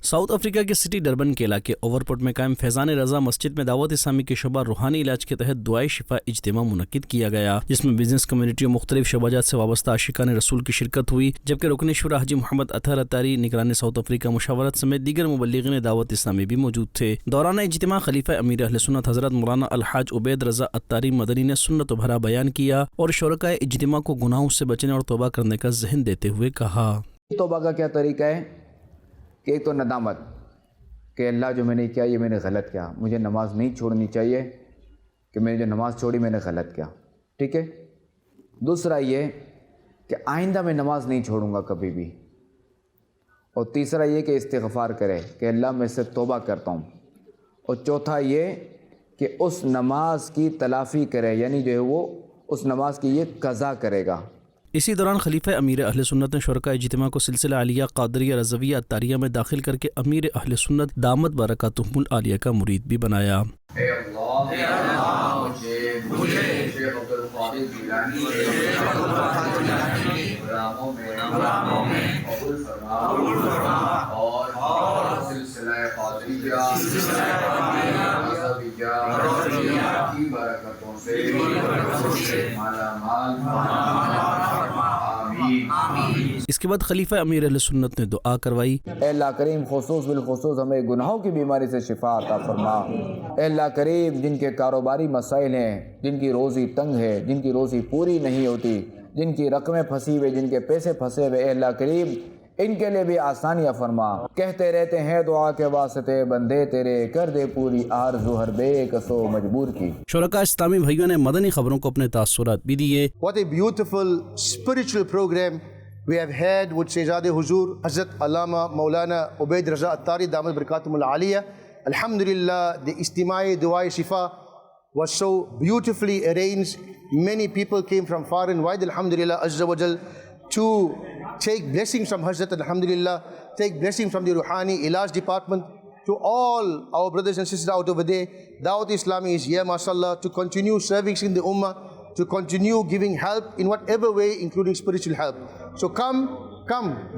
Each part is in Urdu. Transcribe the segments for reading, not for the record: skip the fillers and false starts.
ساؤتھ افریقہ کے سٹی ڈربن کے علاقے اوورپورٹ میں قائم فیضان رضا مسجد میں دعوت اسلامی کے شعبہ روحانی علاج کے تحت دعائے شفا اجتماع منعقد کیا گیا، جس میں بزنس کمیونٹی اور مختلف شعبات سے وابستہ عاشقان رسول کی شرکت ہوئی، جبکہ رکن شورا حاجی محمد اطہر اتاری، نگران ساؤتھ افریقہ مشاورت سمیت دیگر مبلغین دعوت اسلامی بھی موجود تھے۔ دوران اجتماع خلیفہ امیر اہل سنت حضرت مولانا الحاج عبید رضا اتاری مدنی نے سنت و بھرا بیان کیا اور شرکائے اجتماع کو گناہوں سے بچنے اور توبہ کرنے کا ذہن دیتے ہوئے کہا، توبہ کا کیا طریقہ ہے کہ ایک تو ندامت کہ اللہ جو میں نے کیا یہ میں نے غلط کیا، مجھے نماز نہیں چھوڑنی چاہیے کہ میں نے جو نماز چھوڑی میں نے غلط کیا، ٹھیک ہے۔ دوسرا یہ کہ آئندہ میں نماز نہیں چھوڑوں گا کبھی بھی، اور تیسرا یہ کہ استغفار کرے کہ اللہ میں سے توبہ کرتا ہوں، اور چوتھا یہ کہ اس نماز کی تلافی کرے، یعنی جو ہے وہ اس نماز کی یہ قضا کرے گا۔ اسی دوران خلیفہ امیر اہل سنت نے شرکاء اجتماع کو سلسلہ عالیہ قادریہ رضویہ اتاریہ میں داخل کر کے امیر اہل سنت دامت برکاتہم العالیہ کا مرید بھی بنایا۔ اے اللہ مجھے شیخ عبد القادر جیلانی غلاموں میں قبول فرما اور سلسلہ قادریہ رضویہ کی برکتوں سے مالا مال۔ اس کے بعد خلیفہ امیر اہل سنت نے دعا کروائی، اے اللہ کریم خصوص بالخصوص ہمیں گناہوں کی بیماری سے شفا عطا فرما۔ اے اللہ کریم جن کے کاروباری مسائل ہیں، جن کی روزی تنگ ہے، جن کی روزی پوری نہیں ہوتی، جن کی رقمیں پھنسی ہوئے، جن کے پیسے پھنسے ہوئے، اے اللہ کریم ان کے لیے بھی آسانیاں فرما۔ کہتے رہتے ہیں دعا کے واسطے بندے تیرے، کر دے پوری آرزو ہر بے کسو مجبور کی۔ شرکاء اسلامی بھائیوں نے مدنی خبروں کو اپنے تاثرات بھی دیے۔ What a beautiful spiritual program we have had with Shehzade Huzur Hazrat Allama Maulana Ubaid Raza Attari Damat Barakatum Al-Aliyah. Alhamdulillah, the Istimai Dua Shifa was so beautifully arranged. Many people came from far and wide, Alhamdulillah Azza wa Jal, to take blessings from Hazrat, Alhamdulillah, take blessings from the Ruhani Ilaj department. To all our brothers and sisters out over there, Dawat Islami is here, mashallah, to continue serving in the Ummah, to continue giving help in whatever way, including spiritual help. So come,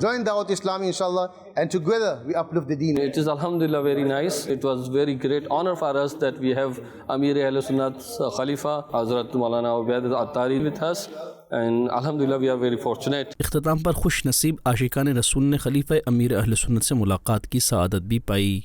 join Dawat Islami inshallah, and together we uplift the deen. It is alhamdulillah very nice. It was very great honor for us that we have Amir Ahl Sunnat Khalifa Hazrat Maulana Ubaid Attari with us, and alhamdulillah we are very fortunate. اختتام پر خوش نصیب عاشقان رسول نے خلیفہ امیر اہل سنت سے ملاقات کی سعادت بھی پائی۔